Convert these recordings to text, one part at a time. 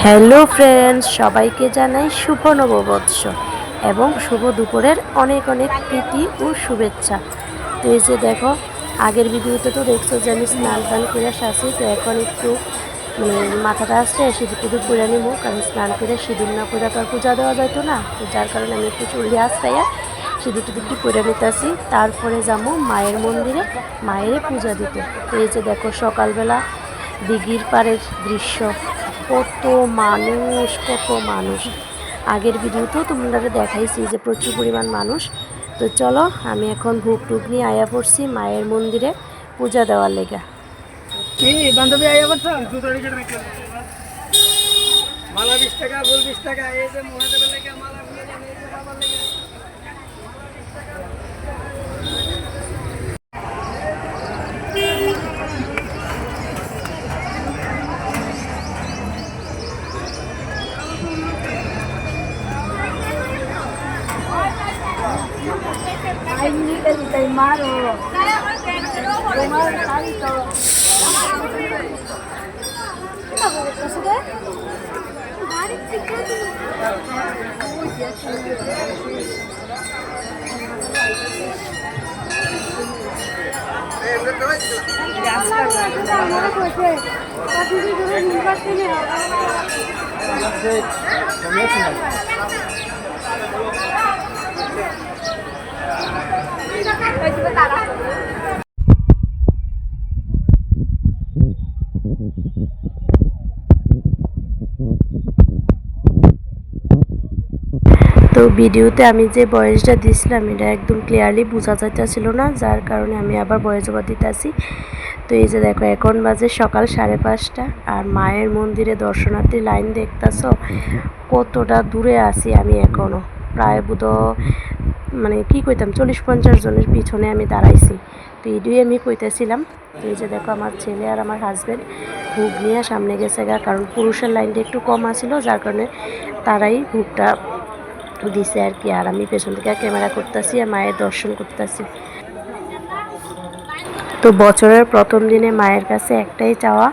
Hello friends, সবাইকে জানাই শুভ নববর্ষ এবং শুভ দুপুরের অনেক অনেক প্রীতি ও শুভেচ্ছা। তো এই যে দেখো, আগের ভিডিওতে তো দেখছো যে আমি স্নান টান করে আসি। তো এখন একটু মাথাটা আসছে সিঁদুর টিঁদুর করে নিব, কারণ স্নান করে সিঁদুর না করে তো আর পূজা দেওয়া যাইতো না। তো যার কারণে আমি একটু চুলি আসতাইয়া সিঁদুর টিঁদুর একটু করে নিতেছি। তারপরে যাবো মায়ের মন্দিরে মায়ের পূজা দিতে। তো এই যে দেখো, সকালবেলা দিঘির পাড়ের দৃশ্য, কত মানুষ। আগের ভিডিওতেও তোমরা দেখাইছি যে প্রচুর পরিমাণ মানুষ। তো চলো, আমি এখন ভোগ টুক নিয়ে আয়া পড়ছি মায়ের মন্দিরে পূজা দেওয়ার লেগা। মালা 20 টাকা, ফুল 20 টাকা। এই যে মহাদেবের লেগে মালা নিয়ে যান, এই যে বাবার লেগে। মারো তোমার শাড়ি তো তো ভিডিওতে আমি যে ভয়েসটা দিছিলাম এটা একদম ক্লিয়ারলি বোঝা যাইতেছিল না, যার কারণে আমি আবার ভয়েস ওভার দিতেছি। তো এই যে দেখো, এখন বাজে সকাল 5:30 আর মায়ের মন্দিরে দর্শনার্থী লাইন দেখতেছ কতটা দূরে আছি আমি। এখনও প্রায় কি কইতাম 40-50 জনের পিছনে আমি দাঁড়াইছি। তো এটাই আমি কইতেছিলাম। তো এই যে দেখো, আমার ছেলে আর আমার হাজব্যান্ড ভোগ নিয়ে সামনে গেছে গা, কারণ পুরুষের লাইনটা একটু কম আছিল, যার কারণে তারাই ভোগটা দিছে আর কি। আর আমি পেছন থেকে ক্যামেরা করতেছি আর মায়ের দর্শন করতেছি। তো বছরের প্রথম দিনে মায়ের কাছে একটাই চাওয়া,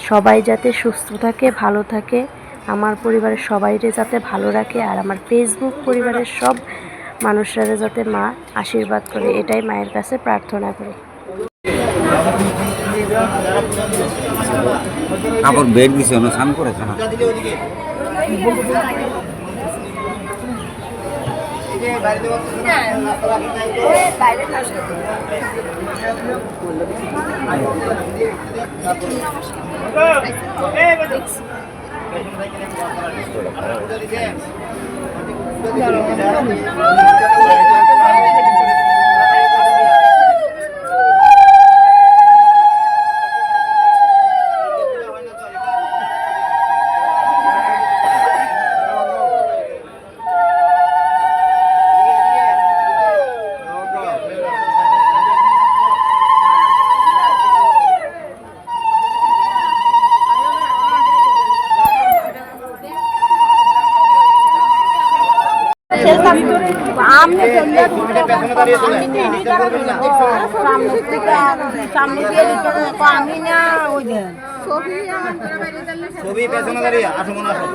সবাই যাতে সুস্থ থাকে, ভালো থাকে, আমার পরিবারের সবাইরে যাতে ভালো রাখে, আর আমার ফেসবুক পরিবারের সব মানুষরা যাতে মা আশীর্বাদ করে, এটাই মায়ের কাছে প্রার্থনা করি। কাপড় বেড দিছে না, স্নান করেছে না। ছবি পেছনে দাঁড়িয়ে আসো, মনে আসো।